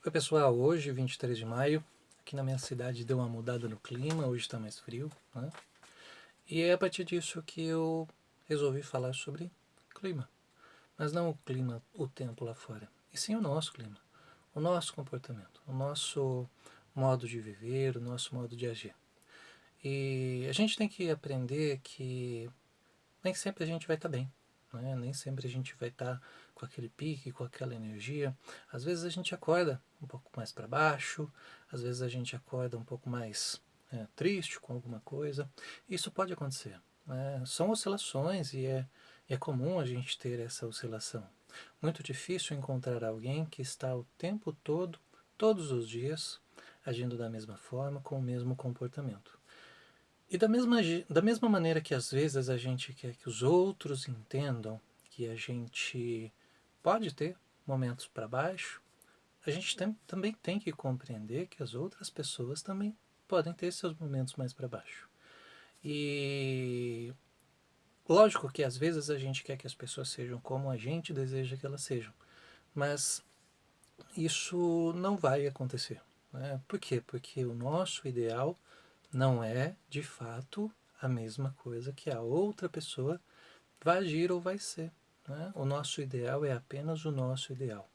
Oi pessoal, hoje 23 de maio, aqui na minha cidade deu uma mudada no clima, hoje está mais frio, né? E é a partir disso que eu resolvi falar sobre clima. Mas não o clima, o tempo lá fora, e sim o nosso clima, o nosso comportamento, o nosso modo de viver, o nosso modo de agir. E a gente tem que aprender que nem sempre a gente vai estar bem, né? Nem sempre a gente vai estar com aquele pique, com aquela energia. Às vezes a gente acorda um pouco mais para baixo, às vezes a gente acorda um pouco mais triste com alguma coisa. Isso pode acontecer, né? São oscilações e é comum a gente ter essa oscilação. Muito difícil encontrar alguém que está o tempo todo, todos os dias, agindo da mesma forma, com o mesmo comportamento. E da mesma maneira que às vezes a gente quer que os outros entendam que a gente pode ter momentos para baixo, a gente também tem que compreender que as outras pessoas também podem ter seus momentos mais para baixo. E lógico que às vezes a gente quer que as pessoas sejam como a gente deseja que elas sejam, mas isso não vai acontecer, né? Por quê? Porque o nosso ideal não é, de fato, a mesma coisa que a outra pessoa vai agir ou vai ser, né? O nosso ideal é apenas o nosso ideal.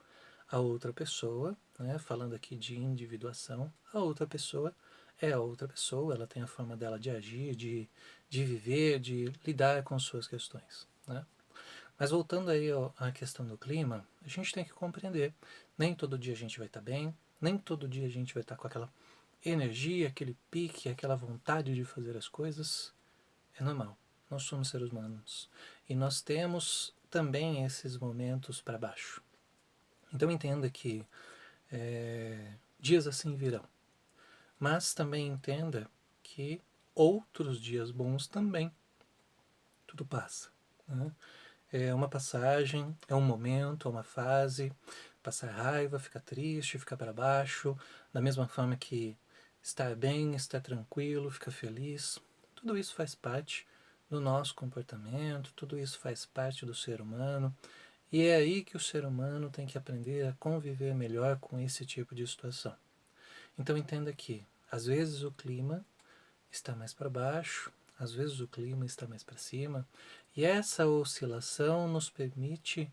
A outra pessoa, né, falando aqui de individuação, a outra pessoa é a outra pessoa, ela tem a forma dela de agir, de viver, de lidar com suas questões, né? Mas voltando aí à questão do clima, a gente tem que compreender, nem todo dia a gente vai estar bem, nem todo dia a gente vai estar com aquela energia, aquele pique, aquela vontade de fazer as coisas. É normal. Nós somos seres humanos. E nós temos também esses momentos para baixo. Então entenda que dias assim virão. Mas também entenda que outros dias bons também. Tudo passa, né? É uma passagem, é um momento, é uma fase. Passar raiva, ficar triste, ficar para baixo. Da mesma forma que estar bem, estar tranquilo, ficar feliz. Tudo isso faz parte do nosso comportamento, tudo isso faz parte do ser humano. E é aí que o ser humano tem que aprender a conviver melhor com esse tipo de situação. Então entenda que, às vezes o clima está mais para baixo, às vezes o clima está mais para cima, e essa oscilação nos permite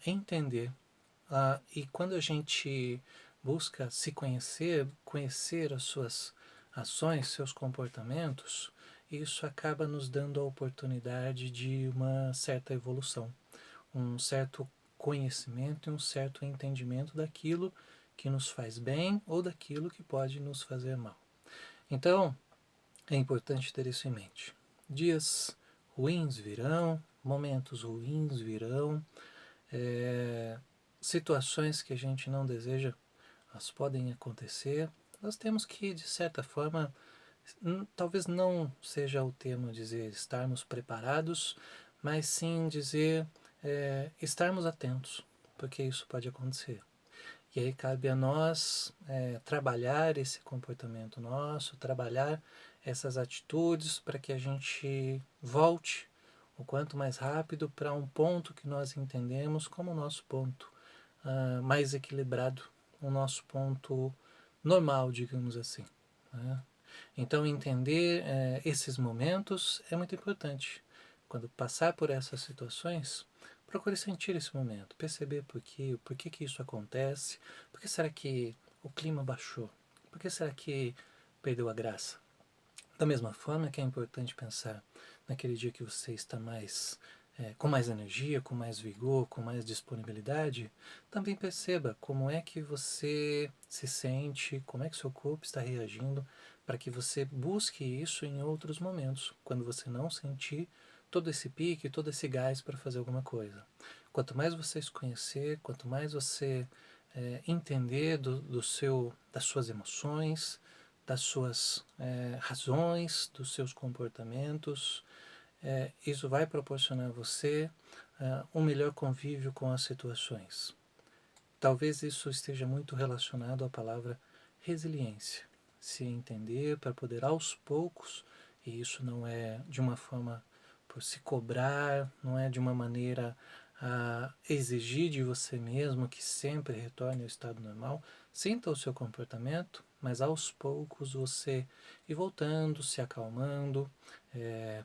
entender. E quando a gente busca se conhecer, conhecer as suas ações, seus comportamentos, isso acaba nos dando a oportunidade de uma certa evolução, um certo conhecimento e um certo entendimento daquilo que nos faz bem ou daquilo que pode nos fazer mal. Então, é importante ter isso em mente. Dias ruins virão, momentos ruins virão, é, situações que a gente não deseja, elas podem acontecer. Nós temos que, de certa forma, talvez não seja o termo dizer estarmos preparados, mas sim dizer estarmos atentos, porque isso pode acontecer. E aí cabe a nós trabalhar esse comportamento nosso, trabalhar essas atitudes para que a gente volte o quanto mais rápido para um ponto que nós entendemos como o nosso ponto mais equilibrado, o nosso ponto normal, digamos assim, né? Então entender esses momentos é muito importante. Quando passar por essas situações, procure sentir esse momento, perceber por que que isso acontece, por que será que o clima baixou, por que será que perdeu a graça. Da mesma forma que é importante pensar naquele dia que você está com mais energia, com mais vigor, com mais disponibilidade, também perceba como é que você se sente, como é que seu corpo está reagindo, para que você busque isso em outros momentos, quando você não sentir todo esse pique, todo esse gás para fazer alguma coisa. Quanto mais você se conhecer, quanto mais você entender das suas emoções, das suas razões, dos seus comportamentos, isso vai proporcionar a você um melhor convívio com as situações. Talvez isso esteja muito relacionado à palavra resiliência. Se entender para poder aos poucos, e isso não é de uma forma por se cobrar, não é de uma maneira a exigir de você mesmo que sempre retorne ao estado normal. Sinta o seu comportamento, mas aos poucos você ir voltando, se acalmando,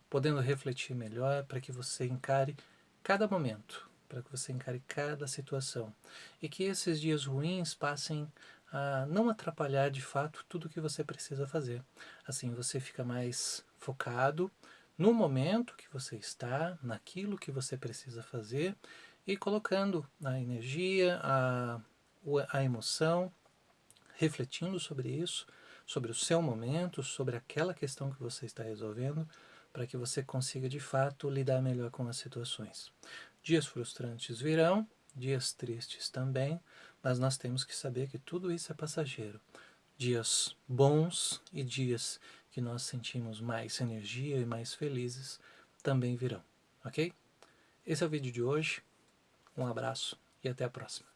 podendo refletir melhor para que você encare cada momento, para que você encare cada situação. E que esses dias ruins passem a não atrapalhar de fato tudo o que você precisa fazer. Assim você fica mais focado no momento que você está, naquilo que você precisa fazer e colocando a energia, a emoção, refletindo sobre isso, sobre o seu momento, sobre aquela questão que você está resolvendo, para que você consiga de fato lidar melhor com as situações. Dias frustrantes virão, dias tristes também, mas nós temos que saber que tudo isso é passageiro. Dias bons e dias que nós sentimos mais energia e mais felizes também virão, ok? Esse é o vídeo de hoje. Um abraço e até a próxima.